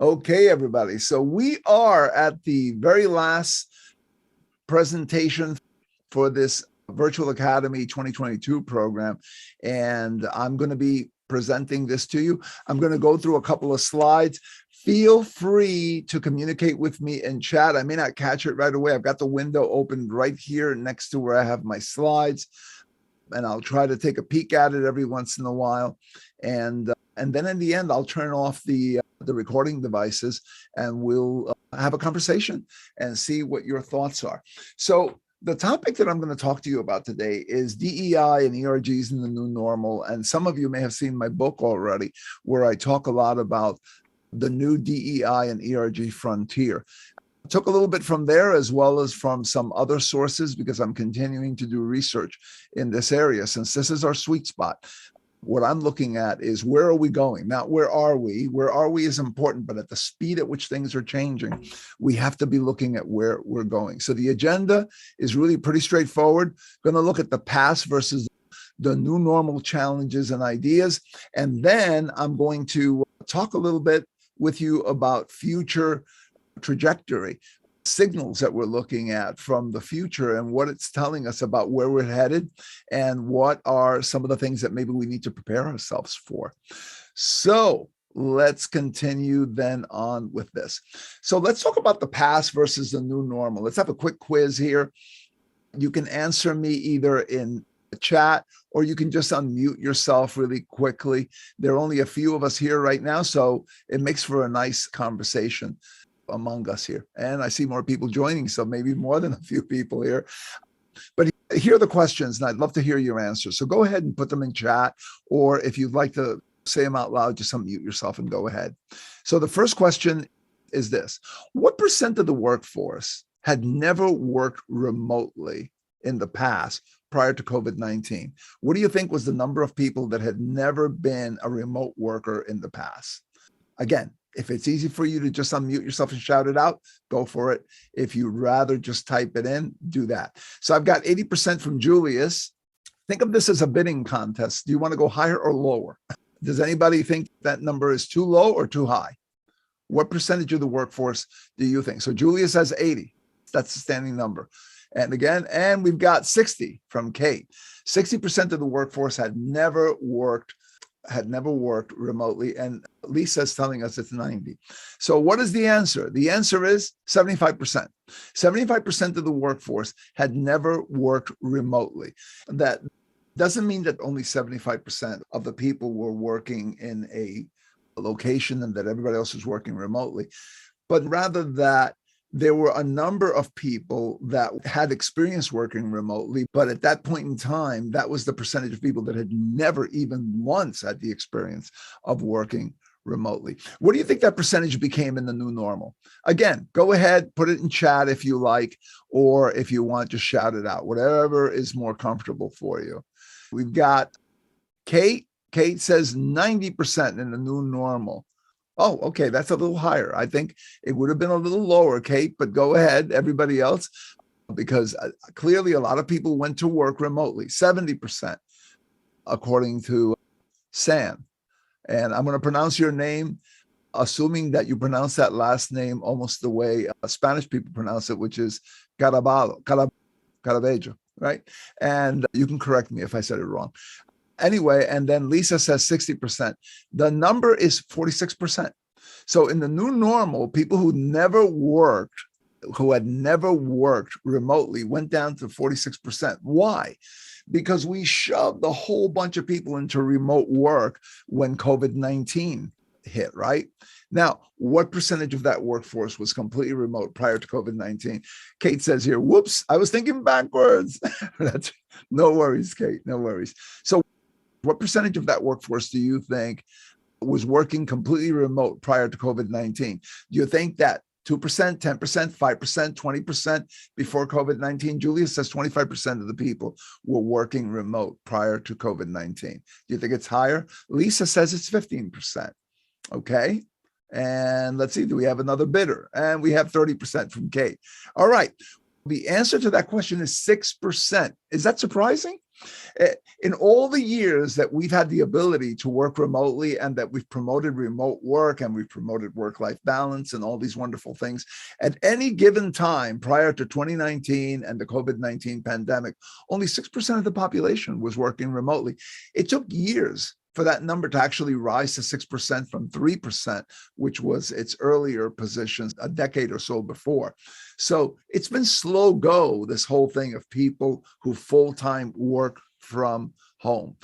Okay, everybody. So we are at the very last presentation for this Virtual Academy 2022 program, and I'm going to be presenting this to you. I'm going to go through a couple of slides. Feel free to communicate with me in chat. I may not catch it right away. I've got the window opened right here next to where I have my slides, and I'll try to take a peek at it every once in a while. And then in the end, I'll turn off the recording devices, and we'll have a conversation and see what your thoughts are. So the topic that I'm going to talk to you about today is DEI and ERGs in the new normal. And some of you may have seen my book already, where I talk a lot about the new DEI and ERG Frontier. I took a little bit from there as well as from some other sources, because I'm continuing to do research in this area since this is our sweet spot. What I'm looking at is, where are we going? Not where are we? Where are we is important, but at the speed at which things are changing, we have to be looking at where we're going. So the agenda is really pretty straightforward. Going to look at the past versus the new normal challenges and ideas. And then I'm going to talk a little bit with you about future trajectory, signals that we're looking at from the future and what it's telling us about where we're headed and what are some of the things that maybe we need to prepare ourselves for. So let's continue then on with this. So let's talk about the past versus the new normal. Let's have a quick quiz here. You can answer me either in the chat, or you can just unmute yourself really quickly. There are only a few of us here right now, so it makes for a nice conversation among us here. And I see more people joining, so maybe more than a few people here. But here are the questions, and I'd love to hear your answers. So go ahead and put them in chat, or if you'd like to say them out loud, just unmute yourself and go ahead. So the first question is this: what percent of the workforce had never worked remotely in the past prior to COVID-19? What do you think was the number of people that had never been a remote worker in the past? Again, if it's easy for you to just unmute yourself and shout it out, go for it. If you'd rather just type it in, do that. So I've got 80% from Julius. Think of this as a bidding contest. Do you want to go higher or lower? Does anybody think that number is too low or too high? What percentage of the workforce do you think? So Julius has 80. That's the standing number. And again, and we've got 60 from Kate. 60% of the workforce had never worked remotely, and Lisa's telling us it's 90. So what is the answer? The answer is 75%. 75% of the workforce had never worked remotely. That doesn't mean that only 75% of the people were working in a location and that everybody else was working remotely, but rather that there were a number of people that had experience working remotely, but at that point in time, that was the percentage of people that had never even once had the experience of working remotely. What do you think that percentage became in the new normal? Again, go ahead, put it in chat if you like, or if you want, just shout it out, whatever is more comfortable for you. We've got Kate. Kate says 90% in the new normal. Oh, okay, that's a little higher. I think it would have been a little lower, Kate, but go ahead, everybody else, because clearly a lot of people went to work remotely, 70%, according to San. And I'm going to pronounce your name, assuming that you pronounce that last name almost the way Spanish people pronounce it, which is Caraballo, right? And you can correct me if I said it wrong. Anyway, and then Lisa says 60%. The number is 46%. So in the new normal, people who had never worked remotely went down to 46%. Why? Because we shoved a whole bunch of people into remote work when COVID-19 hit, right? Now, what percentage of that workforce was completely remote prior to COVID-19? Kate says here, whoops, I was thinking backwards. No worries, Kate, no worries. So what percentage of that workforce do you think was working completely remote prior to COVID-19? Do you think that 2%, 10%, 5%, 20% before COVID-19? Julia says 25% of the people were working remote prior to COVID-19. Do you think it's higher? Lisa says it's 15%. Okay. And let's see, do we have another bidder? And we have 30% from Kate. All right. The answer to that question is 6%. Is that surprising? In all the years that we've had the ability to work remotely and that we've promoted remote work and we've promoted work-life balance and all these wonderful things, at any given time prior to 2019 and the COVID-19 pandemic, only 6% of the population was working remotely. It took years for that number to actually rise to 6% from 3%, which was its earlier positions a decade or so before. So it's been slow go, this whole thing of people who full-time work from home.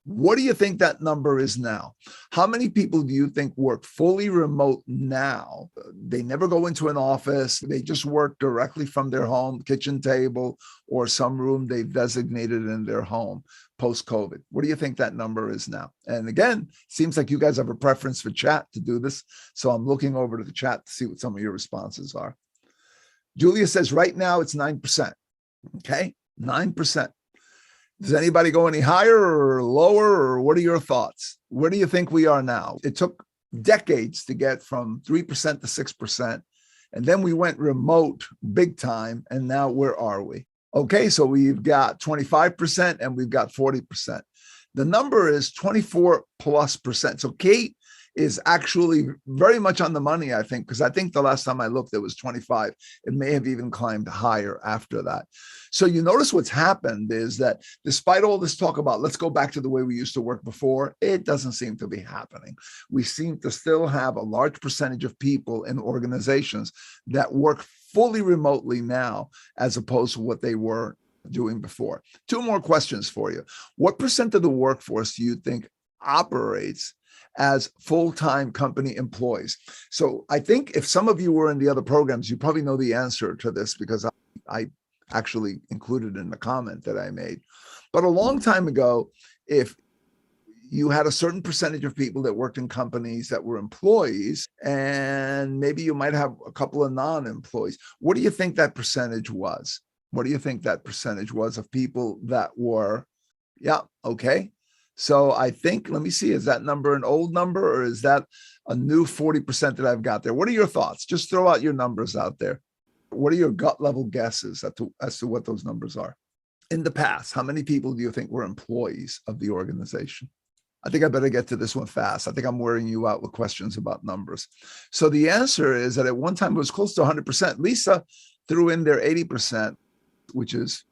What do you think that number is now? How many people do you think work fully remote now? They never go into an office. They just work directly from their home, kitchen table, or some room they've designated in their home post-COVID. What do you think that number is now? And again, seems like you guys have a preference for chat to do this. So I'm looking over to the chat to see what some of your responses are. Julia says right now it's 9%. Okay, 9%. Does anybody go any higher or lower, or what are your thoughts? Where do you think we are now? It took decades to get from 3% to 6%, and then we went remote big time, and now where are we? Okay, so we've got 25% and we've got 40%. The number is 24+%. So Kate is actually very much on the money, I think, because I think the last time I looked, it was 25. It may have even climbed higher after that. So you notice what's happened is that despite all this talk about let's go back to the way we used to work before, it doesn't seem to be happening. We seem to still have a large percentage of people in organizations that work fully remotely now, as opposed to what they were doing before. Two more questions for you. What percent of the workforce do you think operates as full-time company employees? So I think if some of you were in the other programs, you probably know the answer to this because I actually included in the comment that I made. But a long time ago, if you had a certain percentage of people that worked in companies that were employees, and maybe you might have a couple of non-employees, what do you think that percentage was? What do you think that percentage was of people that were, yeah, okay. So I think, let me see, is that number an old number or is that a new 40% that I've got there? What are your thoughts? Just throw out your numbers out there. What are your gut level guesses as to what those numbers are? In the past, how many people do you think were employees of the organization? I think I better get to this one fast. I think I'm wearing you out with questions about numbers. So the answer is that at one time it was close to 100%. Lisa threw in there 80%, which is,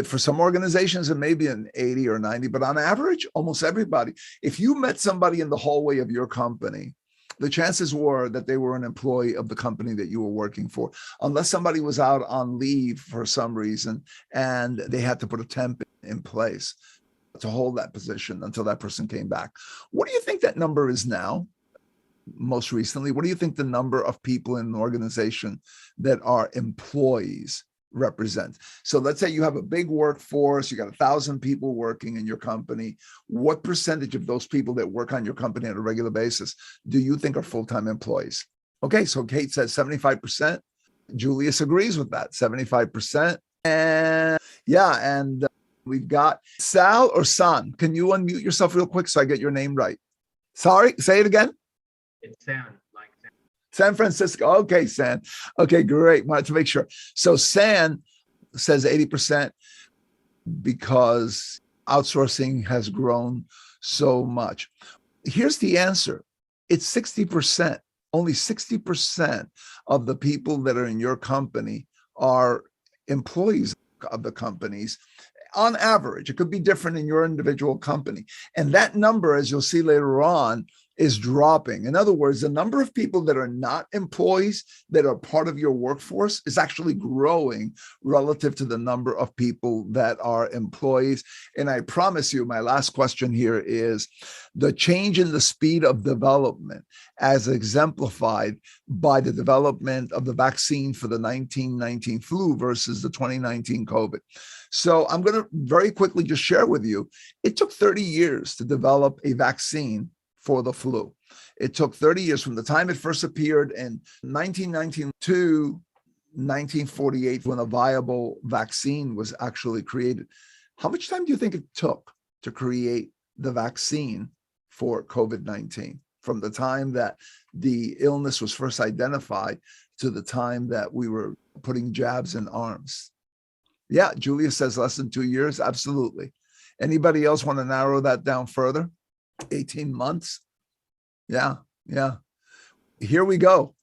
for some organizations, it may be an 80 or 90, but on average, almost everybody. If you met somebody in the hallway of your company, the chances were that they were an employee of the company that you were working for, unless somebody was out on leave for some reason and they had to put a temp in place to hold that position until that person came back. What do you think that number is now? Most recently, what do you think the number of people in an organization that are employees represent? So let's say you have a big workforce, you got 1,000 people working in your company. What percentage of those people that work on your company on a regular basis do you think are full-time employees? Okay, so Kate says 75%. Julius agrees with that, 75%. And yeah, and we've got Sal or San. Can you unmute yourself real quick so I get your name right? Sorry, say it again. It's San, like San Francisco. Okay, San. Okay, great. Wanted to make sure. So San says 80% because outsourcing has grown so much. Here's the answer. It's 60%. Only 60% of the people that are in your company are employees of the companies. On average, it could be different in your individual company. And that number, as you'll see later on, is dropping. In other words, the number of people that are not employees that are part of your workforce is actually growing relative to the number of people that are employees. And I promise you, my last question here is the change in the speed of development as exemplified by the development of the vaccine for the 1919 flu versus the 2019 COVID. So I'm going to very quickly just share with you, it took 30 years to develop a vaccine for the flu. It took 30 years from the time it first appeared in 1919 to 1948 when a viable vaccine was actually created. How much time do you think it took to create the vaccine for COVID-19 from the time that the illness was first identified to the time that we were putting jabs in arms? Yeah, Julia says less than 2 years. Absolutely. Anybody else want to narrow that down further? 18 months? Yeah. Here we go.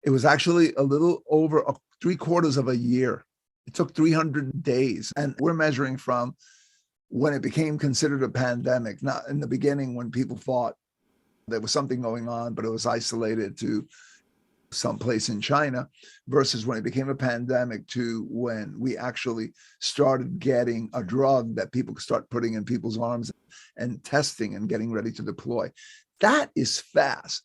It was actually a little over 3/4 of a year. It took 300 days. And we're measuring from when it became considered a pandemic, not in the beginning when people thought there was something going on, but it was isolated to someplace in China, versus when it became a pandemic to when we actually started getting a drug that people could start putting in people's arms and testing and getting ready to deploy. That is fast.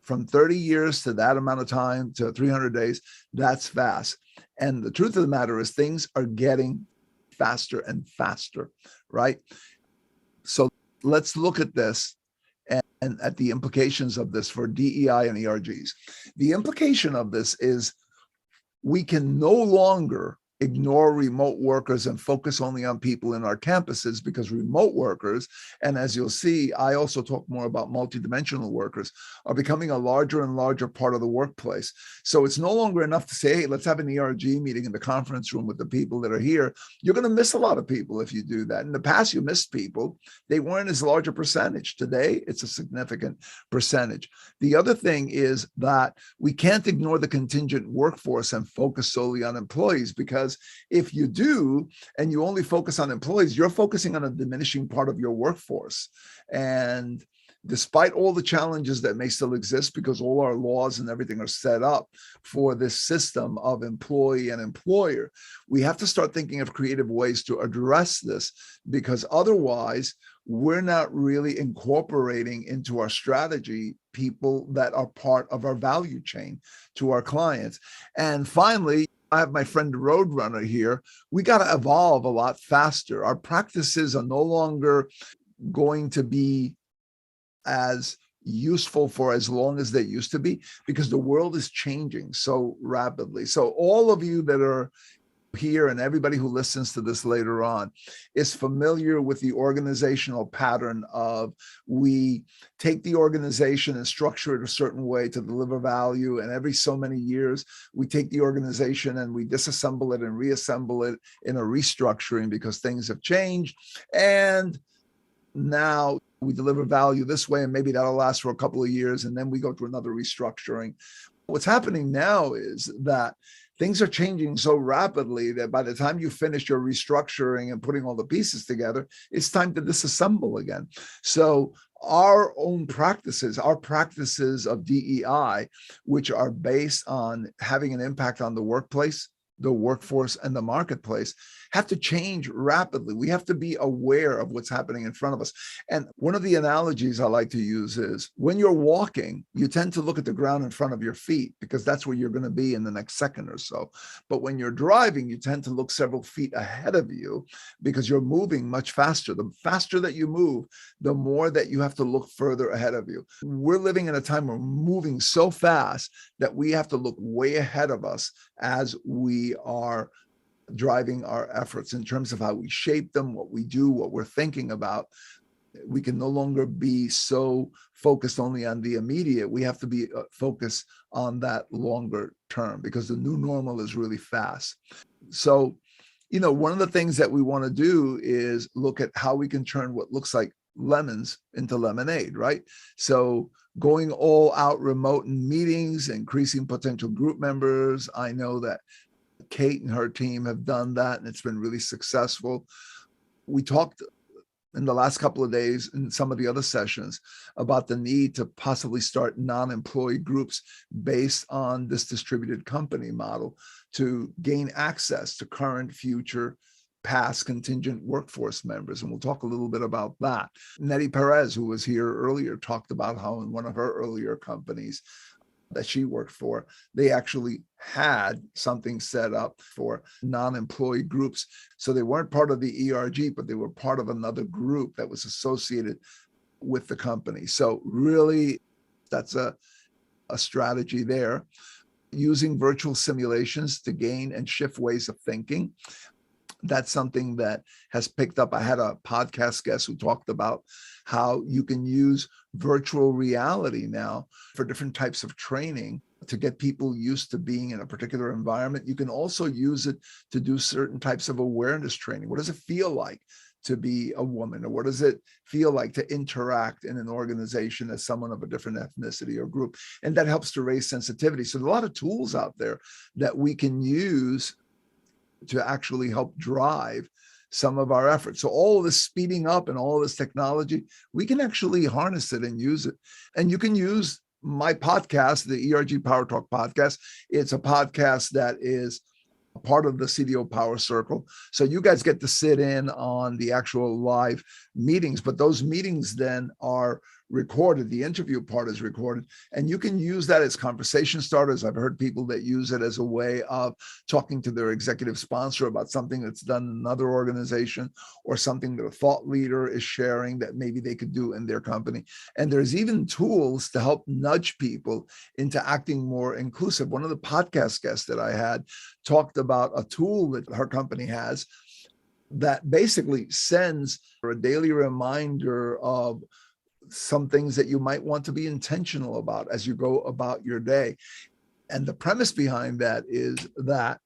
From 30 years to that amount of time to 300 days, that's fast. And the truth of the matter is things are getting faster and faster, right? So let's look at this and at the implications of this for DEI and ERGs. The implication of this is we can no longer ignore remote workers and focus only on people in our campuses, because remote workers, and as you'll see, I also talk more about multidimensional workers, are becoming a larger and larger part of the workplace. So it's no longer enough to say, hey, let's have an ERG meeting in the conference room with the people that are here. You're going to miss a lot of people if you do that. In the past, you missed people. They weren't as large a percentage. Today, it's a significant percentage. The other thing is that we can't ignore the contingent workforce and focus solely on employees, because if you do, and you only focus on employees, you're focusing on a diminishing part of your workforce. And despite all the challenges that may still exist, because all our laws and everything are set up for this system of employee and employer, we have to start thinking of creative ways to address this, because otherwise we're not really incorporating into our strategy people that are part of our value chain to our clients. And finally, I have my friend the Roadrunner here. We got to evolve a lot faster. Our practices are no longer going to be as useful for as long as they used to be, because the world is changing so rapidly. So all of you that are here and everybody who listens to this later on is familiar with the organizational pattern of we take the organization and structure it a certain way to deliver value, and every so many years we take the organization and we disassemble it and reassemble it in a restructuring because things have changed, and now we deliver value this way, and maybe that'll last for a couple of years, and then we go through another restructuring. What's happening now is that things are changing so rapidly that by the time you finish your restructuring and putting all the pieces together, it's time to disassemble again. So our own practices, our practices of DEI, which are based on having an impact on the workplace, the workforce, and the marketplace, have to change rapidly. We have to be aware of what's happening in front of us. And one of the analogies I like to use is when you're walking, you tend to look at the ground in front of your feet because that's where you're going to be in the next second or so. But when you're driving, you tend to look several feet ahead of you because you're moving much faster. The faster that you move, the more that you have to look further ahead of you. We're living in a time where we're moving so fast that we have to look way ahead of us as we are driving our efforts in terms of how we shape them, what we do, what we're thinking about. We can no longer be so focused only on the immediate. We have to be focused on that longer term because the new normal is really fast. So, one of the things that we want to do is look at how we can turn what looks like lemons into lemonade, right? So going all out remote in meetings, increasing potential group members. I know that Kate and her team have done that, and it's been really successful. We talked in the last couple of days in some of the other sessions about the need to possibly start non-employee groups based on this distributed company model to gain access to current, future, past contingent workforce members. And we'll talk a little bit about that. Nettie Perez, who was here earlier, talked about how in one of her earlier companies that she worked for, they actually had something set up for non-employee groups. So they weren't part of the ERG, but they were part of another group that was associated with the company. So really, that's a strategy there. Using virtual simulations to gain and shift ways of thinking. That's something that has picked up. I had a podcast guest who talked about how you can use virtual reality now for different types of training to get people used to being in a particular environment. You can also use it to do certain types of awareness training. What does it feel like to be a woman? Or what does it feel like to interact in an organization as someone of a different ethnicity or group? And that helps to raise sensitivity. So there's a lot of tools out there that we can use to actually help drive some of our efforts. So all of this speeding up and all of this technology, we can actually harness it and use it. And you can use my podcast, the ERG Power Talk podcast. It's a podcast that is a part of the CDO PowerCircle. So you guys get to sit in on the actual live meetings, but those meetings then are recorded. The interview part is recorded, and you can use that as conversation starters. I've heard people that use it as a way of talking to their executive sponsor about something that's done in another organization, or something that a thought leader is sharing that maybe they could do in their company. And there's even tools to help nudge people into acting more inclusive. One of the podcast guests that I had talked about a tool that her company has that basically sends a daily reminder of some things that you might want to be intentional about as you go about your day. And the premise behind that is that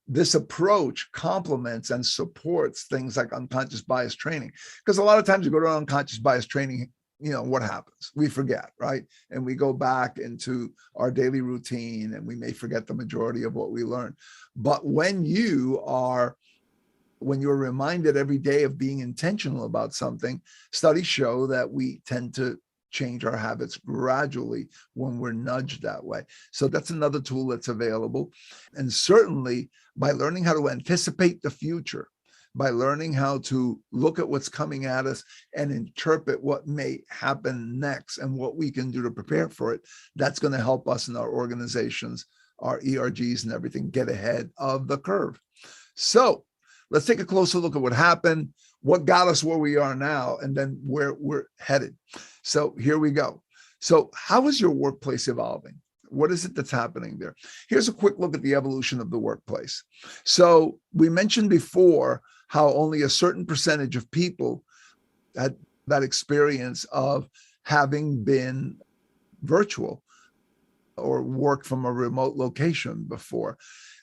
this approach complements and supports things like unconscious bias training. Because a lot of times you go to unconscious bias training, what happens? We forget, right? And we go back into our daily routine and we may forget the majority of what we learned. But when you're reminded every day of being intentional about something, studies show that we tend to change our habits gradually when we're nudged that way. So that's another tool that's available. And certainly by learning how to anticipate the future, by learning how to look at what's coming at us and interpret what may happen next and what we can do to prepare for it, that's going to help us in our organizations, our ERGs and everything, get ahead of the curve. So let's take a closer look at what happened, what got us where we are now, and then where we're headed. So here we go. So how is your workplace evolving? What is it that's happening there? Here's a quick look at the evolution of the workplace. So we mentioned before how only a certain percentage of people had that experience of having been virtual or worked from a remote location before.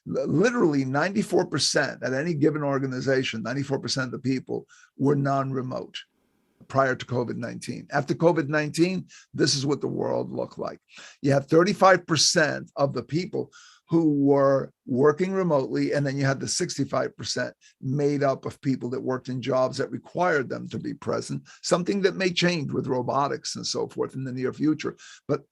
Literally 94% at any given organization, 94% of the people were non-remote prior to COVID-19. After COVID-19, this is what the world looked like. You had 35% of the people who were working remotely, and then you had the 65% made up of people that worked in jobs that required them to be present, something that may change with robotics and so forth in the near future. But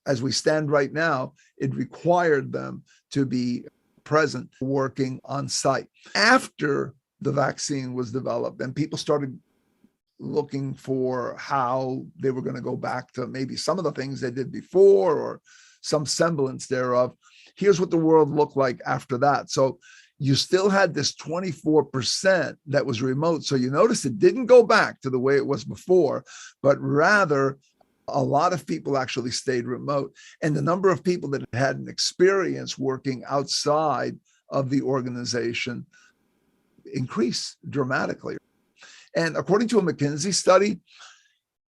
as we stand right now, it required them to be present, working on site. After the vaccine was developed and people started looking for how they were going to go back to maybe some of the things they did before or some semblance thereof, here's what the world looked like after that. So you still had this 24% that was remote. So you notice it didn't go back to the way it was before, but rather a lot of people actually stayed remote. And the number of people that had an experience working outside of the organization increased dramatically. And according to a McKinsey study,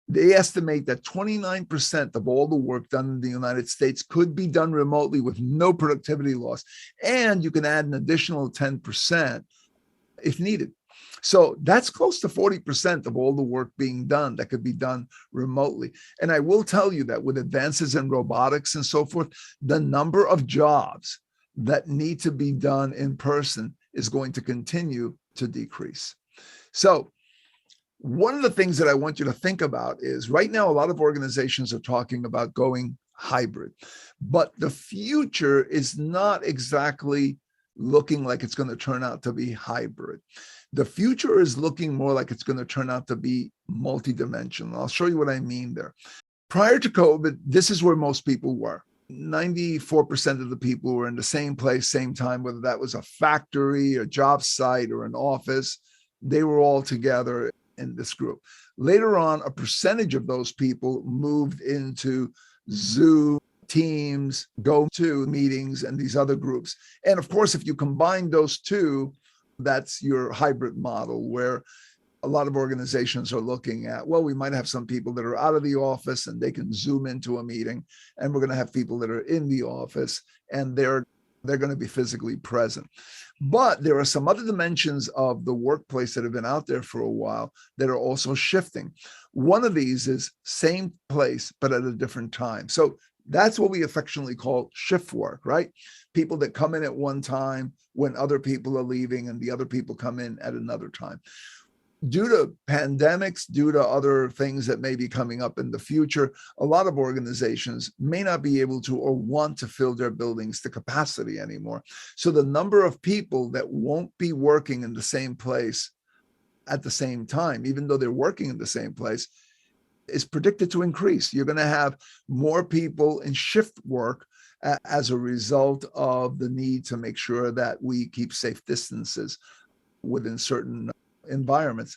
they estimate that 29% of all the work done in the United States could be done remotely with no productivity loss. And you can add an additional 10% if needed. So that's close to 40% of all the work being done that could be done remotely. And I will tell you that with advances in robotics and so forth, the number of jobs that need to be done in person is going to continue to decrease. So one of the things that I want you to think about is right now, a lot of organizations are talking about going hybrid, but the future is not exactly looking like it's going to turn out to be hybrid. The future is looking more like it's going to turn out to be multidimensional. I'll show you what I mean there. Prior to COVID, this is where most people were. 94% of the people were in the same place, same time, whether that was a factory, a job site, or an office. They were all together in this group. Later on, a percentage of those people moved into Zoom, Teams, go-to meetings, and these other groups. And of course, if you combine those two, that's your hybrid model, where a lot of organizations are looking at, well, we might have some people that are out of the office and they can Zoom into a meeting, and we're going to have people that are in the office and they're they're going to be physically present. But there are some other dimensions of the workplace that have been out there for a while that are also shifting. One of these is same place, but at a different time. So that's what we affectionately call shift work, right? People that come in at one time when other people are leaving and the other people come in at another time. Due to pandemics, due to other things that may be coming up in the future, a lot of organizations may not be able to or want to fill their buildings to capacity anymore. So the number of people that won't be working in the same place at the same time, even though they're working in the same place, is predicted to increase. You're going to have more people in shift work as a result of the need to make sure that we keep safe distances within certain environments.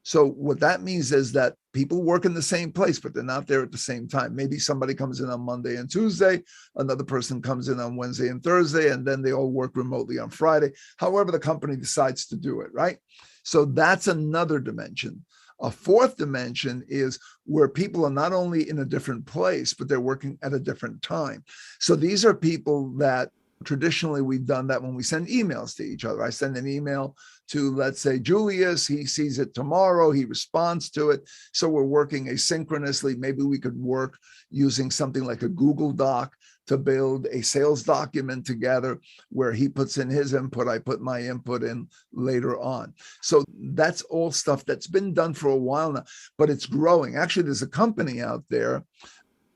So what that means is that people work in the same place, but they're not there at the same time. Maybe somebody comes in on Monday and Tuesday, another person comes in on Wednesday and Thursday, and then they all work remotely on Friday. However, the company decides to do it, right? So that's another dimension. A fourth dimension is where people are not only in a different place, but they're working at a different time. So these are people that traditionally we've done that when we send emails to each other. I send an email to, let's say, Julius, he sees it tomorrow, he responds to it. So we're working asynchronously. Maybe we could work using something like a Google Doc to build a sales document together where he puts in his input, I put my input in later on. So that's all stuff that's been done for a while now, but it's growing. Actually, there's a company out there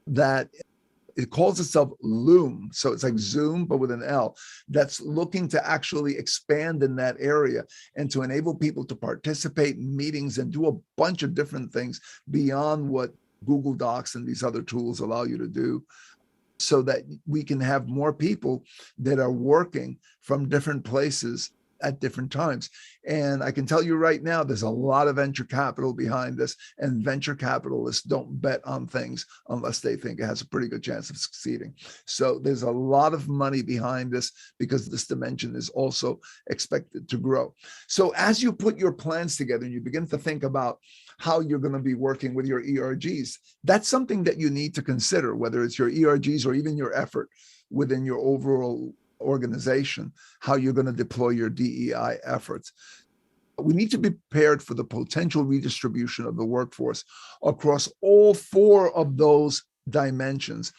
that it calls itself Loom. So it's like Zoom, but with an L, that's looking to actually expand in that area and to enable people to participate in meetings and do a bunch of different things beyond what Google Docs and these other tools allow you to do, so that we can have more people that are working from different places at different times. And I can tell you right now, there's a lot of venture capital behind this, and venture capitalists don't bet on things unless they think it has a pretty good chance of succeeding. So there's a lot of money behind this because this dimension is also expected to grow. So as you put your plans together and you begin to think about how you're going to be working with your ERGs, that's something that you need to consider, whether it's your ERGs or even your effort within your overall organization, how you're going to deploy your DEI efforts. We need to be prepared for the potential redistribution of the workforce across all four of those dimensions.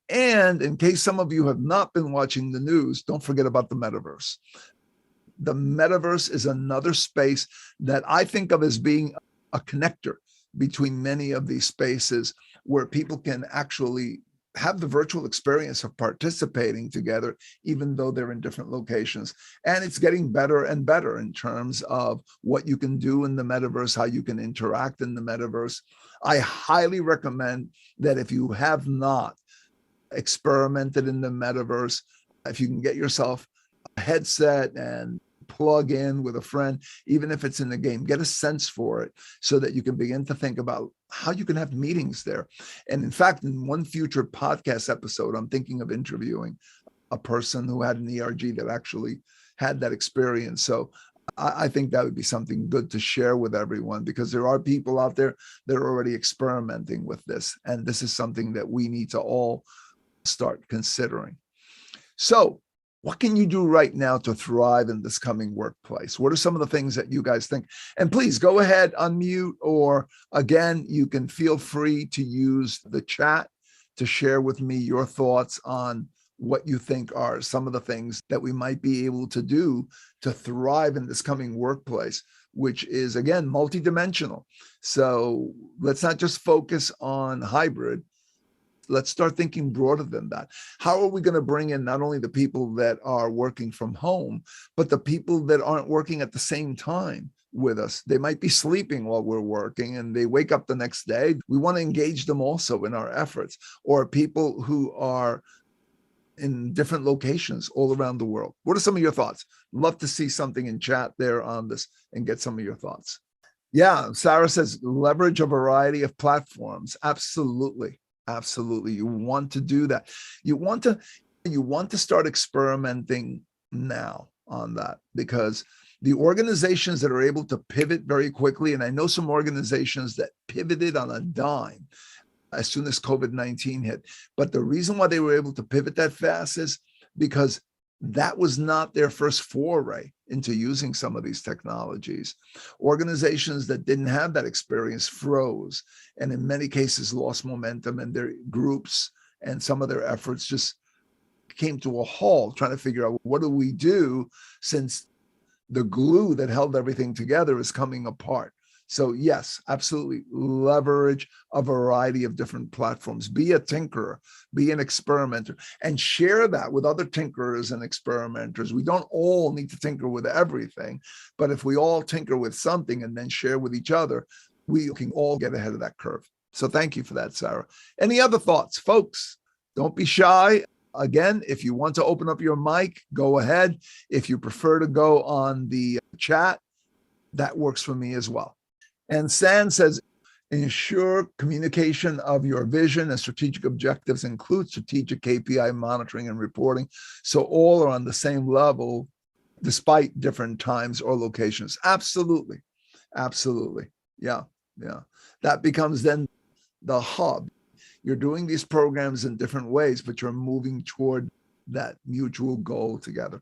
And in case some of you have not been watching the news, don't forget about the metaverse. The metaverse is another space that I think of as being a connector between many of these spaces where people can actually have the virtual experience of participating together, even though they're in different locations. And it's getting better and better in terms of what you can do in the metaverse, how you can interact in the metaverse. I highly recommend that if you have not experimented in the metaverse, if you can get yourself a headset and plug in with a friend, even if it's in the game, get a sense for it so that you can begin to think about how you can have meetings there. And in fact, in one future podcast episode, I'm thinking of interviewing a person who had an ERG that actually had that experience. So I think that would be something good to share with everyone, because there are people out there that are already experimenting with this. And this is something that we need to all start considering. So what can you do right now to thrive in this coming workplace? What are some of the things that you guys think? And please go ahead, unmute, or again, you can feel free to use the chat to share with me your thoughts on what you think are some of the things that we might be able to do to thrive in this coming workplace, which is, again, multidimensional. So let's not just focus on hybrid. Let's start thinking broader than that. How are we going to bring in not only the people that are working from home, but the people that aren't working at the same time with us? They might be sleeping while we're working and they wake up the next day. We want to engage them also in our efforts, or people who are in different locations all around the world. What are some of your thoughts? Love to see something in chat there on this and get some of your thoughts. Yeah, Sarah says leverage a variety of platforms. Absolutely. Absolutely. You want to do that. You want to start experimenting now on that, because the organizations that are able to pivot very quickly, and I know some organizations that pivoted on a dime as soon as COVID-19 hit, but the reason why they were able to pivot that fast is because that was not their first foray into using some of these technologies. Organizations that didn't have that experience froze, and in many cases lost momentum, and their groups and some of their efforts just came to a halt trying to figure out, what do we do since the glue that held everything together is coming apart. So yes, absolutely leverage a variety of different platforms. Be a tinkerer, be an experimenter, and share that with other tinkerers and experimenters. We don't all need to tinker with everything, but if we all tinker with something and then share with each other, we can all get ahead of that curve. So thank you for that, Sarah. Any other thoughts, folks? Don't be shy. Again, if you want to open up your mic, go ahead. If you prefer to go on the chat, that works for me as well. And San says, ensure communication of your vision and strategic objectives include strategic KPI monitoring and reporting, so all are on the same level despite different times or locations. Absolutely. Absolutely. Yeah. Yeah. That becomes then the hub. You're doing these programs in different ways, but you're moving toward that mutual goal together.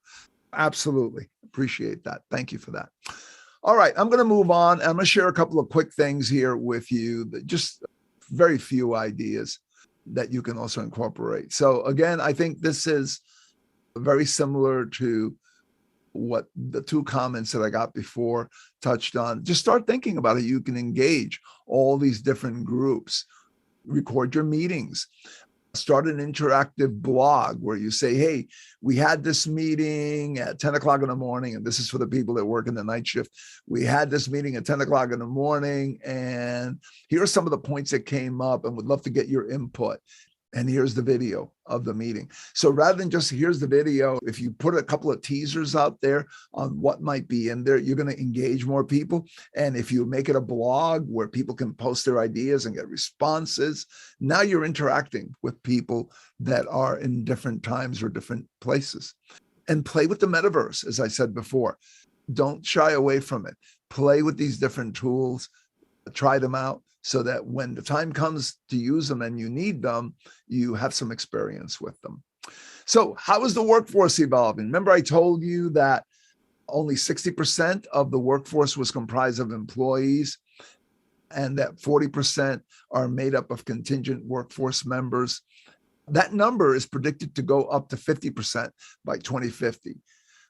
Absolutely. Appreciate that. Thank you for that. All right, I'm going to move on. I'm going to share a couple of quick things here with you, that just very few ideas that you can also incorporate. So again, I think this is very similar to what the two comments that I got before touched on. Just start thinking about it. You can engage all these different groups, record your meetings. Start an interactive blog where you say, hey, we had this meeting at 10 o'clock in the morning, and this is for the people that work in the night shift. We had this meeting at 10 o'clock in the morning, and here are some of the points that came up, and would love to get your input. And here's the video of the meeting. So rather than just here's the video, if you put a couple of teasers out there on what might be in there, you're going to engage more people. And if you make it a blog where people can post their ideas and get responses, now you're interacting with people that are in different times or different places. And play with the metaverse, as I said before. Don't shy away from it. Play with these different tools, try them out, so that when the time comes to use them and you need them, you have some experience with them. So how is the workforce evolving? Remember, I told you that only 60% of the workforce was comprised of employees, and that 40% are made up of contingent workforce members. That number is predicted to go up to 50% by 2050.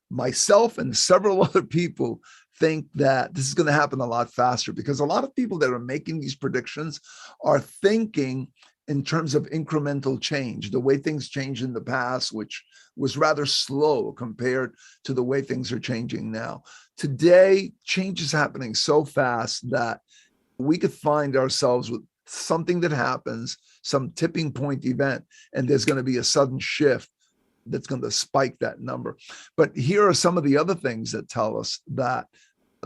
Myself and several other people think that this is going to happen a lot faster, because a lot of people that are making these predictions are thinking in terms of incremental change, the way things changed in the past, which was rather slow compared to the way things are changing now. Today, change is happening so fast that we could find ourselves with something that happens, some tipping point event, and there's going to be a sudden shift that's going to spike that number. But here are some of the other things that tell us that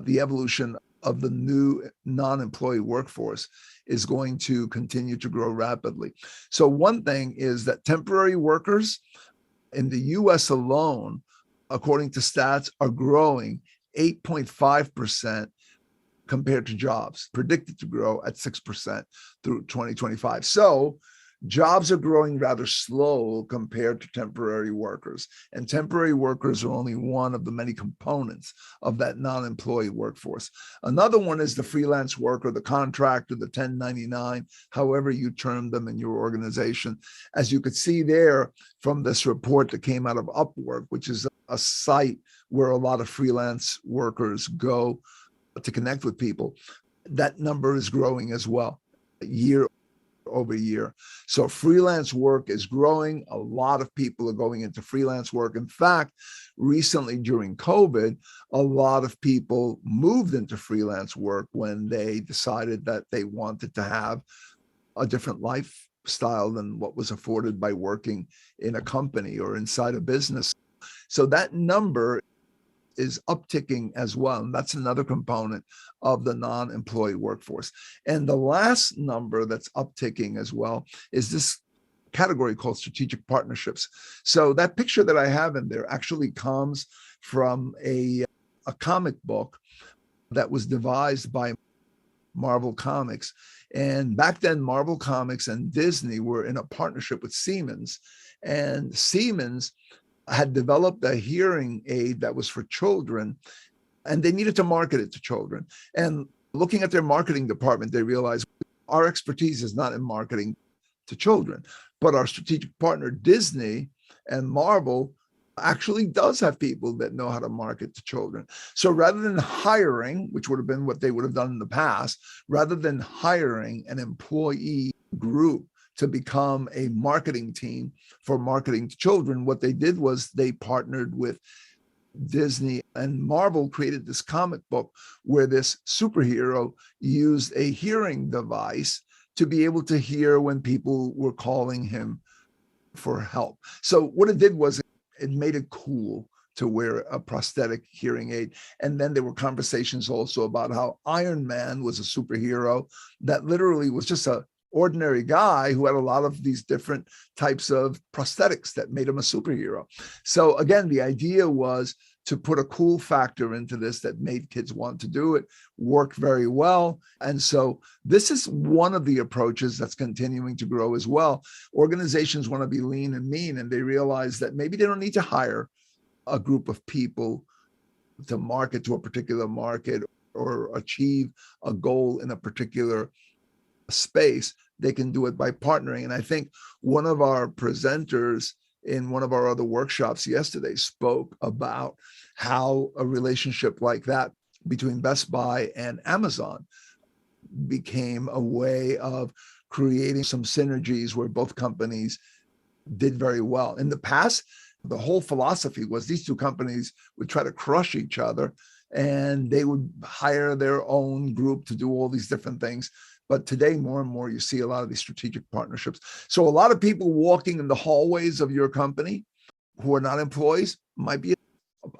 the evolution of the new non-employee workforce is going to continue to grow rapidly. So one thing is that temporary workers in the US alone, according to stats, are growing 8.5% compared to jobs, predicted to grow at 6% through 2025. So jobs are growing rather slow compared to temporary workers, and temporary workers are only one of the many components of that non-employee workforce. Another one is the freelance worker, the contractor, the 1099, however you term them in your organization. As you could see there from this report that came out of Upwork, which is a site where a lot of freelance workers go to connect with people, that number is growing as well, year over year. So freelance work is growing. A lot of people are going into freelance work. In fact, recently during COVID, a lot of people moved into freelance work when they decided that they wanted to have a different lifestyle than what was afforded by working in a company or inside a business. So that number is upticking as well. And that's another component of the non-employee workforce. And the last number that's upticking as well is this category called strategic partnerships. So that picture that I have in there actually comes from a comic book that was devised by Marvel Comics. And back then, Marvel Comics and Disney were in a partnership with Siemens. And Siemens had developed a hearing aid that was for children, and they needed to market it to children. And looking at their marketing department, they realized our expertise is not in marketing to children, but our strategic partner, Disney and Marvel, actually does have people that know how to market to children. So rather than hiring, which would have been what they would have done in the past, rather than hiring an employee group to become a marketing team for marketing to children, what they did was they partnered with Disney, and Marvel created this comic book where this superhero used a hearing device to be able to hear when people were calling him for help. So what it did was it made it cool to wear a prosthetic hearing aid. And then there were conversations also about how Iron Man was a superhero that literally was just a ordinary guy who had a lot of these different types of prosthetics that made him a superhero. So again, the idea was to put a cool factor into this that made kids want to do it, worked very well. And so this is one of the approaches that's continuing to grow as well. Organizations want to be lean and mean, and they realize that maybe they don't need to hire a group of people to market to a particular market or achieve a goal in a particular space. They can do it by partnering. And I think one of our presenters in one of our other workshops yesterday spoke about how a relationship like that between Best Buy and Amazon became a way of creating some synergies where both companies did very well. In the past, the whole philosophy was these two companies would try to crush each other, and they would hire their own group to do all these different things. But today, more and more, you see a lot of these strategic partnerships. So a lot of people walking in the hallways of your company who are not employees might be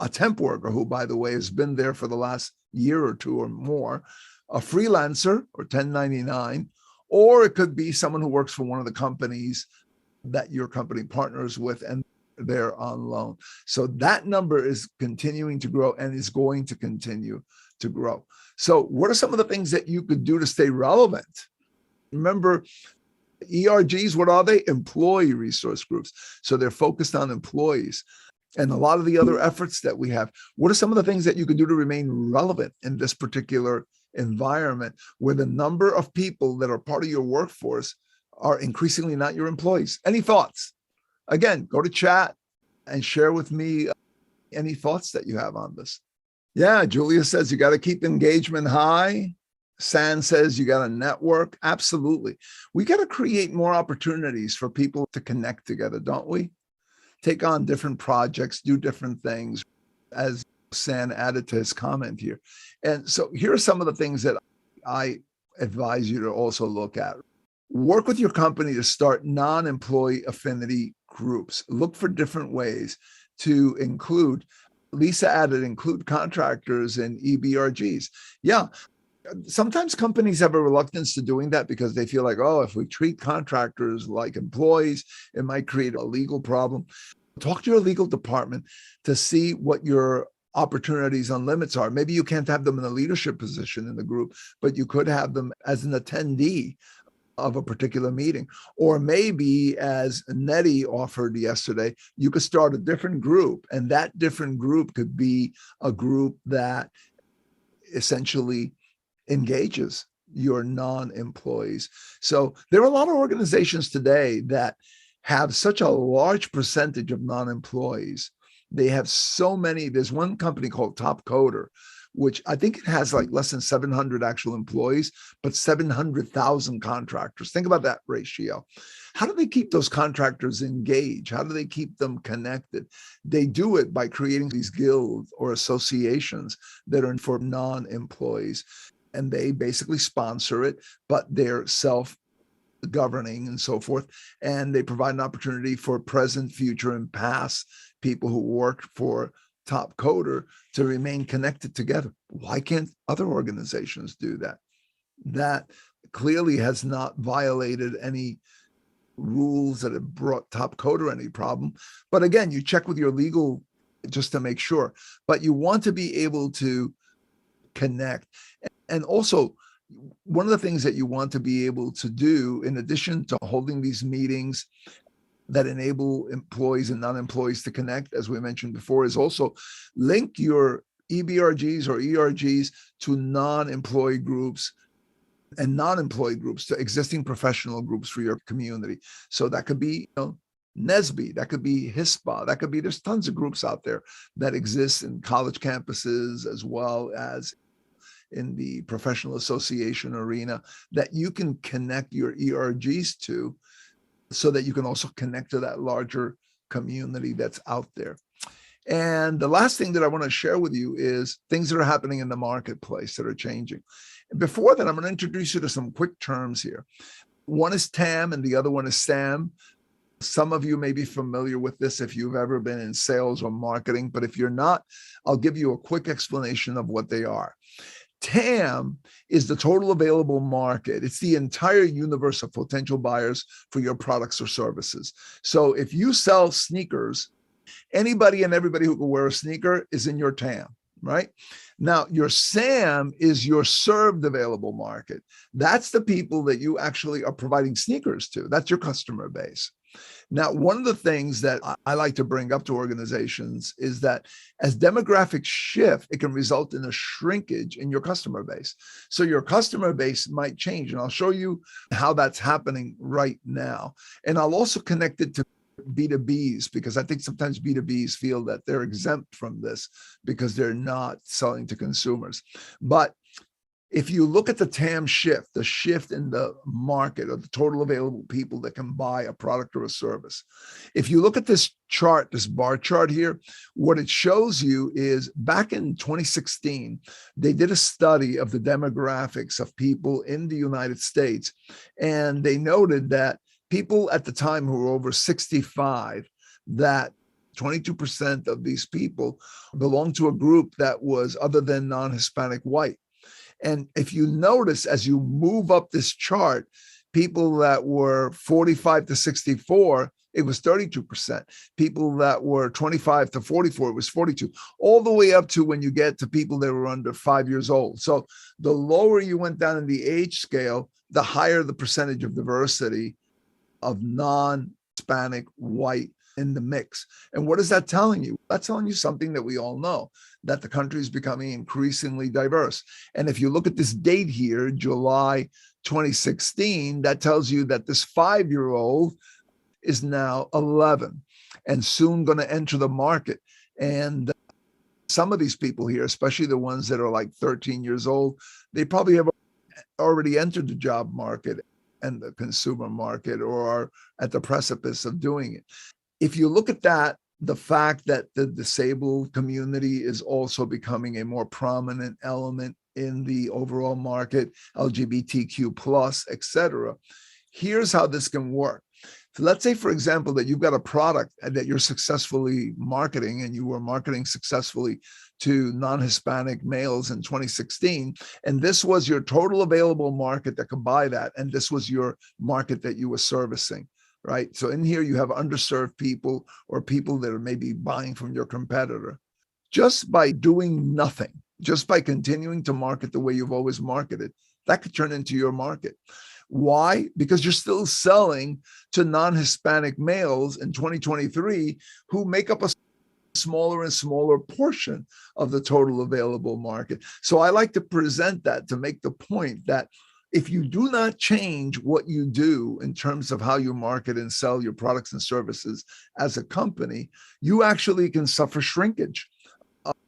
a temp worker who, by the way, has been there for the last year or two or more, a freelancer or 1099, or it could be someone who works for one of the companies that your company partners with and they're on loan. So that number is continuing to grow and is going to continue to grow. So what are some of the things that you could do to stay relevant? Remember, ERGs, what are they? Employee resource groups. So they're focused on employees. And a lot of the other efforts that we have, what are some of the things that you can do to remain relevant in this particular environment where the number of people that are part of your workforce are increasingly not your employees? Any thoughts? Again, go to chat and share with me any thoughts that you have on this. Yeah, Julia says you got to keep engagement high. San says you got to network. Absolutely. We got to create more opportunities for people to connect together, don't we? Take on different projects, do different things, as San added to his comment here. And so here are some of the things that I advise you to also look at. Work with your company to start non-employee affinity groups. Look for different ways to include, Lisa added, include contractors and EBRGs. Yeah, sometimes companies have a reluctance to doing that because they feel like, oh, if we treat contractors like employees, it might create a legal problem. Talk to your legal department to see what your opportunities on limits are. Maybe you can't have them in a leadership position in the group, but you could have them as an attendee of a particular meeting. Or maybe, as Nettie offered yesterday, you could start a different group, and that different group could be a group that essentially engages your non-employees. So there are a lot of organizations today that have such a large percentage of non-employees. They have so many. There's one company called Top Coder, which I think it has like less than 700 actual employees, but 700,000 contractors. Think about that ratio. How do they keep those contractors engaged? How do they keep them connected? They do it by creating these guilds or associations that are for non-employees. And they basically sponsor it, but they're self-governing and so forth. And they provide an opportunity for present, future, and past people who work for Top Coder to remain connected together. Why can't other organizations do that? That clearly has not violated any rules that have brought Top Coder any problem. But again, you check with your legal just to make sure. But you want to be able to connect. And also, one of the things that you want to be able to do, in addition to holding these meetings that enable employees and non-employees to connect, as we mentioned before, is also link your EBRGs or ERGs to non-employee groups and non-employee groups, to existing professional groups for your community. So that could be, NSBE, that could be HISPA, that could be, there's tons of groups out there that exist in college campuses as well as in the professional association arena that you can connect your ERGs to, so that you can also connect to that larger community that's out there. And the last thing that I want to share with you is things that are happening in the marketplace that are changing. Before that, I'm going to introduce you to some quick terms here. One is TAM and the other one is SAM. Some of you may be familiar with this if you've ever been in sales or marketing, but if you're not, I'll give you a quick explanation of what they are. TAM is the total available market. It's the entire universe of potential buyers for your products or services. So if you sell sneakers, anybody and everybody who can wear a sneaker is in your TAM, right? Now, your SAM is your served available market. That's the people that you actually are providing sneakers to. That's your customer base. Now, one of the things that I like to bring up to organizations is that as demographics shift, it can result in a shrinkage in your customer base. So your customer base might change, and I'll show you how that's happening right now. And I'll also connect it to B2Bs, because I think sometimes B2Bs feel that they're exempt from this because they're not selling to consumers. But if you look at the TAM shift, the shift in the market of the total available people that can buy a product or a service, if you look at this chart, this bar chart here, what it shows you is back in 2016, they did a study of the demographics of people in the United States, and they noted that people at the time who were over 65, that 22% of these people belonged to a group that was other than non-Hispanic white. And if you notice, as you move up this chart, people that were 45 to 64, it was 32%. People that were 25 to 44, it was 42, all the way up to when you get to people that were under 5 years old. So the lower you went down in the age scale, the higher the percentage of diversity of non-Hispanic white in the mix. And what is that telling you? That's telling you something that we all know, that the country is becoming increasingly diverse. And if you look at this date here, July 2016, that tells you that this 5-year-old is now 11 and soon going to enter the market. And some of these people here, especially the ones that are like 13 years old, they probably have already entered the job market and the consumer market, or are at the precipice of doing it. If you look at that, the fact that the disabled community is also becoming a more prominent element in the overall market, LGBTQ plus, et cetera, here's how this can work. So let's say, for example, that you've got a product that you're successfully marketing, and you were marketing successfully to non-Hispanic males in 2016, and this was your total available market that could buy that, and this was your market that you were servicing, right? So in here you have underserved people, or people that are maybe buying from your competitor. Just by doing nothing, just by continuing to market the way you've always marketed, that could turn into your market. Why? Because you're still selling to non-Hispanic males in 2023 who make up a smaller and smaller portion of the total available market. So I like to present that to make the point that if you do not change what you do in terms of how you market and sell your products and services as a company, you actually can suffer shrinkage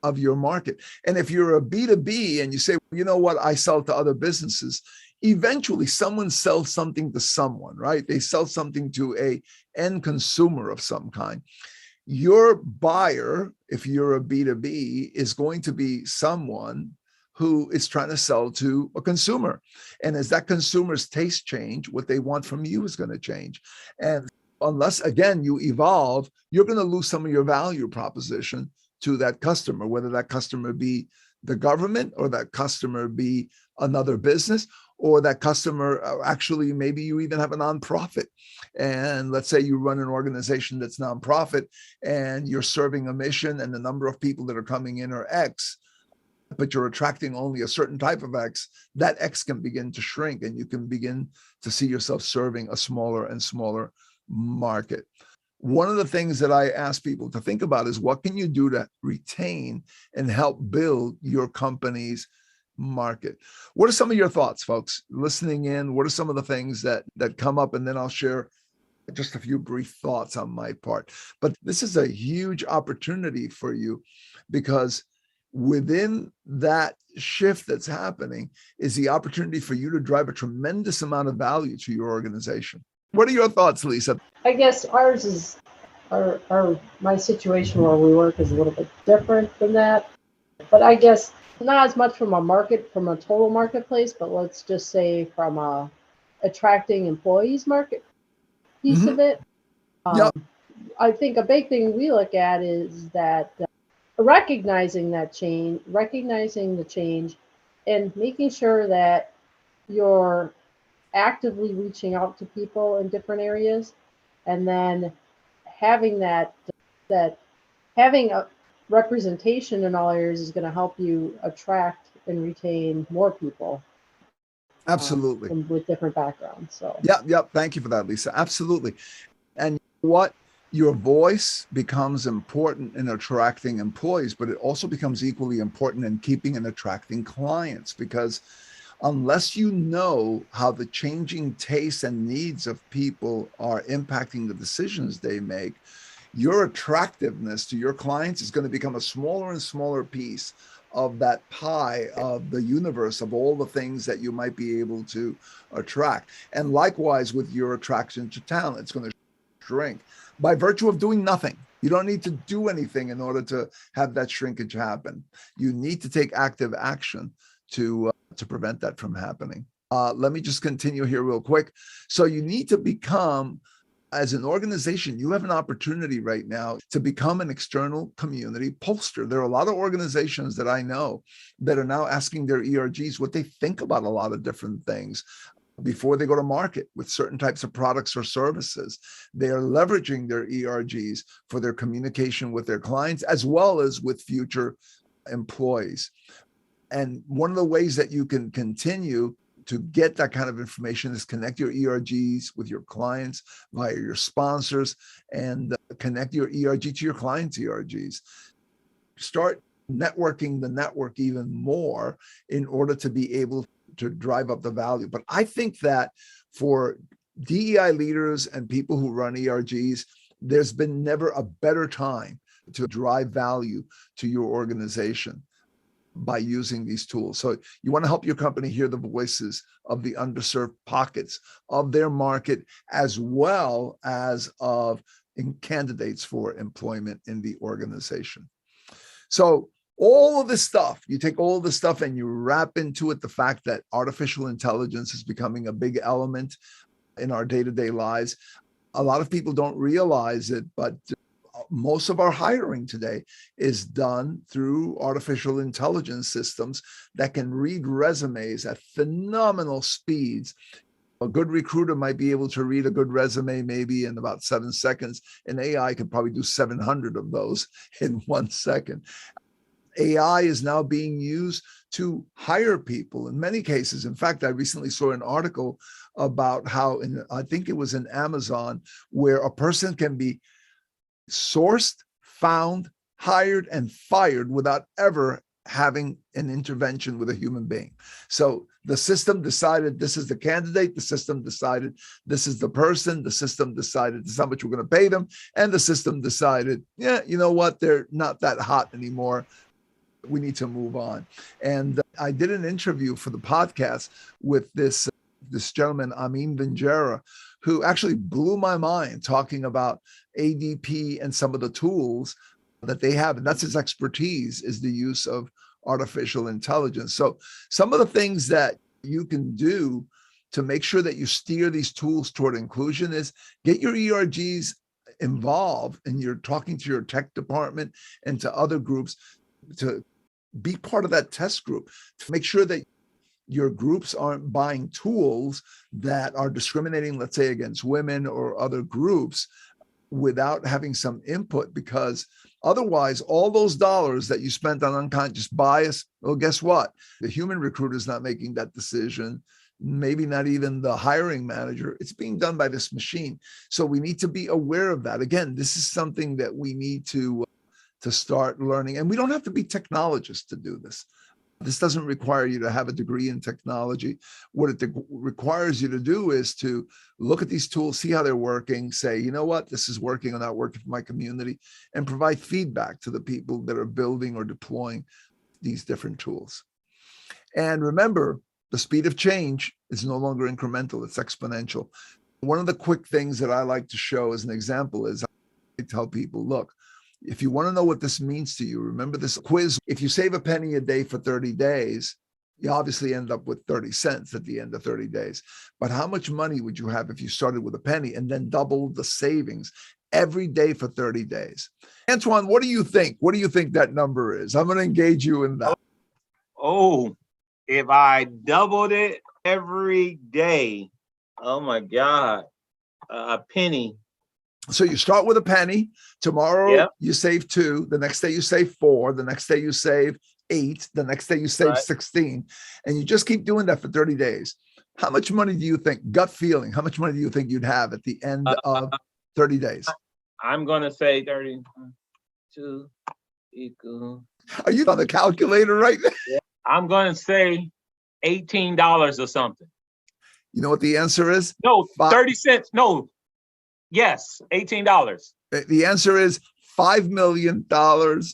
of your market. And if you're a B2B and you say, you know what, I sell to other businesses, eventually someone sells something to someone, right? They sell something to a end consumer of some kind. Your buyer, if you're a B2B, is going to be someone who is trying to sell to a consumer. And as that consumer's taste change, what they want from you is going to change. And unless, again, you evolve, you're going to lose some of your value proposition to that customer, whether that customer be the government, or that customer be another business, or that customer, actually, maybe you even have a nonprofit. And let's say you run an organization that's nonprofit and you're serving a mission, and the number of people that are coming in are X, but you're attracting only a certain type of X, that X can begin to shrink, and you can begin to see yourself serving a smaller and smaller market. One of the things that I ask people to think about is what can you do to retain and help build your company's market? What are some of your thoughts, folks, listening in? What are some of the things that come up? And then I'll share just a few brief thoughts on my part. But this is a huge opportunity for you, because within that shift that's happening is the opportunity for you to drive a tremendous amount of value to your organization. What are your thoughts, Lisa? I guess ours is my situation where we work is a little bit different than that. But I guess not as much from a total marketplace, but let's just say from a attracting employees market piece of it. Yep. I think a big thing we look at is that recognizing the change, and making sure that you're actively reaching out to people in different areas, and then having having a representation in all areas is going to help you attract and retain more people. Absolutely. With different backgrounds. So Yep. Thank you for that, Lisa. Absolutely. And what your voice becomes important in attracting employees, but it also becomes equally important in keeping and attracting clients, because unless you know how the changing tastes and needs of people are impacting the decisions they make, your attractiveness to your clients is going to become a smaller and smaller piece of that pie of the universe of all the things that you might be able to attract. And likewise with your attraction to talent, it's going to shrink by virtue of doing nothing. You don't need to do anything in order to have that shrinkage happen. You need to take active action to prevent that from happening. Let me just continue here real quick. So you need to become, as an organization, you have an opportunity right now to become an external community pollster. There are a lot of organizations that I know that are now asking their ERGs what they think about a lot of different things before they go to market with certain types of products or services. They are leveraging their ERGs for their communication with their clients as well as with future employees. And one of the ways that you can continue to get that kind of information is connect your ERGs with your clients via your sponsors, and connect your ERG to your clients' ERGs. Start networking the network even more in order to be able to drive up the value. But I think that for DEI leaders and people who run ERGs, there's been never a better time to drive value to your organization by using these tools. So you want to help your company hear the voices of the underserved pockets of their market, as well as of candidates for employment in the organization. So all of this stuff, you take all of this stuff and you wrap into it the fact that artificial intelligence is becoming a big element in our day-to-day lives. A lot of people don't realize it, but most of our hiring today is done through artificial intelligence systems that can read resumes at phenomenal speeds. A good recruiter might be able to read a good resume maybe in about 7 seconds. An AI could probably do 700 of those in 1 second. AI is now being used to hire people in many cases. In fact, I recently saw an article about how, I think it was in Amazon, where a person can be sourced, found, hired, and fired without ever having an intervention with a human being. So the system decided this is the candidate, the system decided this is the person, the system decided this is how much we're going to pay them, and the system decided, yeah, you know what, they're not that hot anymore. We need to move on. And I did an interview for the podcast with this gentleman, Amin Vinjera, who actually blew my mind talking about ADP and some of the tools that they have. And that's his expertise, is the use of artificial intelligence. So some of the things that you can do to make sure that you steer these tools toward inclusion is get your ERGs involved, and you're talking to your tech department and to other groups to be part of that test group, to make sure that your groups aren't buying tools that are discriminating, let's say, against women or other groups without having some input, because otherwise all those dollars that you spent on unconscious bias, well, guess what? The human recruiter is not making that decision. maybe not even the hiring manager. It's being done by this machine. So we need to be aware of that. Again, this is something that we need to start learning. And we don't have to be technologists to do this. This doesn't require you to have a degree in technology. What it requires you to do is to look at these tools, see how they're working, say, you know what, this is working or not working for my community, and provide feedback to the people that are building or deploying these different tools. And remember, the speed of change is no longer incremental, it's exponential. One of the quick things that I like to show as an example is I tell people, look, if you want to know what this means to you, remember this quiz. If you save a penny a day for 30 days, you obviously end up with 30 cents at the end of 30 days. But how much money would you have if you started with a penny and then doubled the savings every day for 30 days? Antoine, what do you think? What do you think that number is? I'm going to engage you in that. Oh, if I doubled it every day, oh my God, a penny. So you start with a penny. Tomorrow Yep. you save 2. The next day you save 4. The next day you save 8. The next day you save Right. 16. And you just keep doing that for 30 days. How much money do you think, gut feeling, how much money do you think you'd have at the end of 30 days? I'm going to say 32 equal. Are you on the calculator right now? I'm going to say $18 or something. You know what the answer is? No, 30 cents. No. Yes, $18. The answer is $5 million.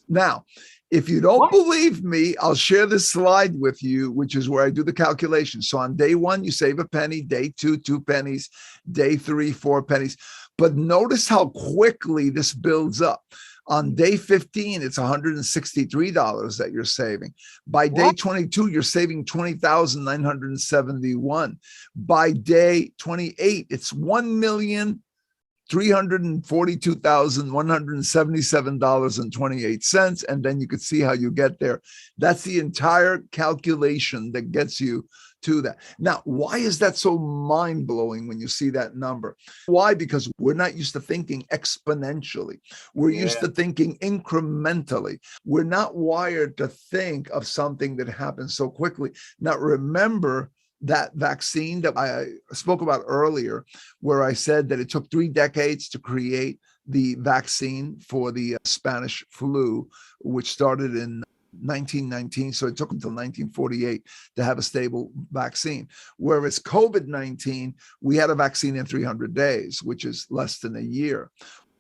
Now, if you don't What? believe me, I'll share this slide with you, which is where I do the calculation. So on day 1, you save a penny, day 2, 2 pennies, day 3, 4 pennies. But notice how quickly this builds up. On day 15, it's $163 that you're saving. By day What? 22, you're saving $20,971. By day 28, it's $1,342,177.28. And then you could see how you get there. That's the entire calculation that gets you to that. Now, why is that so mind-blowing when you see that number? Why? Because we're not used to thinking exponentially. We're used to thinking incrementally. We're not wired to think of something that happens so quickly. Now, remember that vaccine that I spoke about earlier, where I said that it took 3 decades to create the vaccine for the Spanish flu, which started in 1919. So it took until 1948 to have a stable vaccine. Whereas COVID-19, we had a vaccine in 300 days, which is less than a year.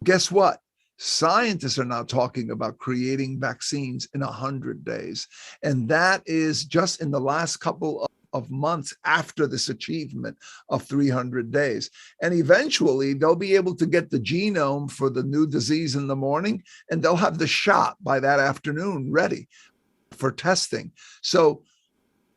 Guess what? Scientists are now talking about creating vaccines in 100 days. And that is just in the last couple of months after this achievement of 300 days. And eventually they'll be able to get the genome for the new disease in the morning, and they'll have the shot by that afternoon ready for testing. So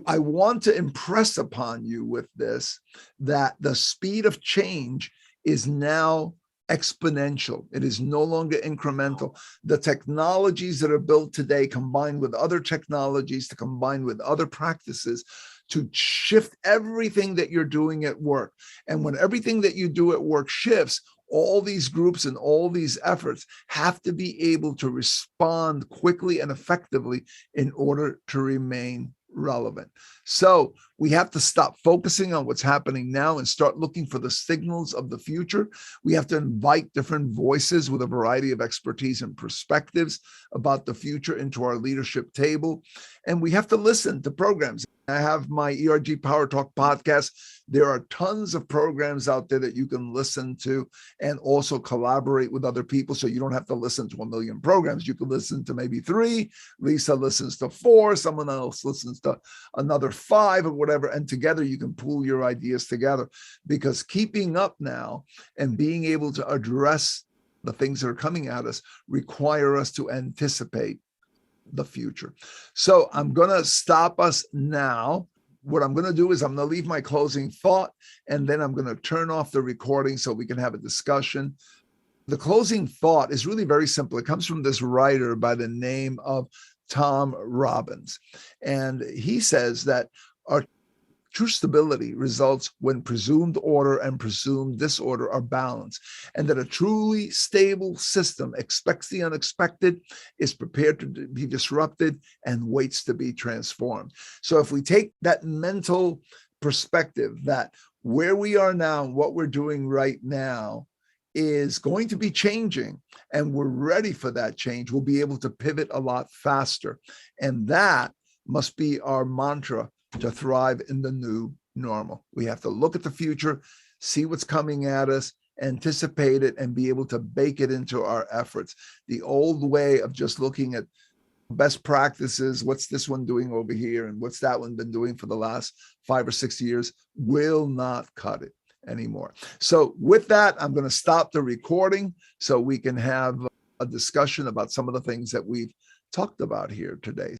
I want to impress upon you with this, that the speed of change is now exponential. It is no longer incremental. The technologies that are built today, combined with other technologies, to combine with other practices, to shift everything that you're doing at work. And when everything that you do at work shifts, all these groups and all these efforts have to be able to respond quickly and effectively in order to remain relevant. So we have to stop focusing on what's happening now and start looking for the signals of the future. We have to invite different voices with a variety of expertise and perspectives about the future into our leadership table. And we have to listen to programs. I have my ERG Power Talk podcast. There are tons of programs out there that you can listen to and also collaborate with other people. So you don't have to listen to 1 million programs. You can listen to maybe 3. Lisa listens to 4. Someone else listens to another 5 or whatever. And together you can pool your ideas together, because keeping up now and being able to address the things that are coming at us require us to anticipate the future. So I'm going to stop us now. What I'm going to do is I'm going to leave my closing thought, and then I'm going to turn off the recording so we can have a discussion. The closing thought is really very simple. It comes from this writer by the name of Tom Robbins. And he says that our true stability results when presumed order and presumed disorder are balanced, and that a truly stable system expects the unexpected, is prepared to be disrupted, and waits to be transformed. So if we take that mental perspective that where we are now and what we're doing right now is going to be changing, and we're ready for that change. We'll be able to pivot a lot faster. And that must be our mantra to thrive in the new normal. We have to look at the future, see what's coming at us, anticipate it, and be able to bake it into our efforts. The old way of just looking at best practices, what's this one doing over here and what's that one been doing for the last 5 or 6 years, will not cut it anymore. So with that, I'm going to stop the recording so we can have a discussion about some of the things that we've talked about here today.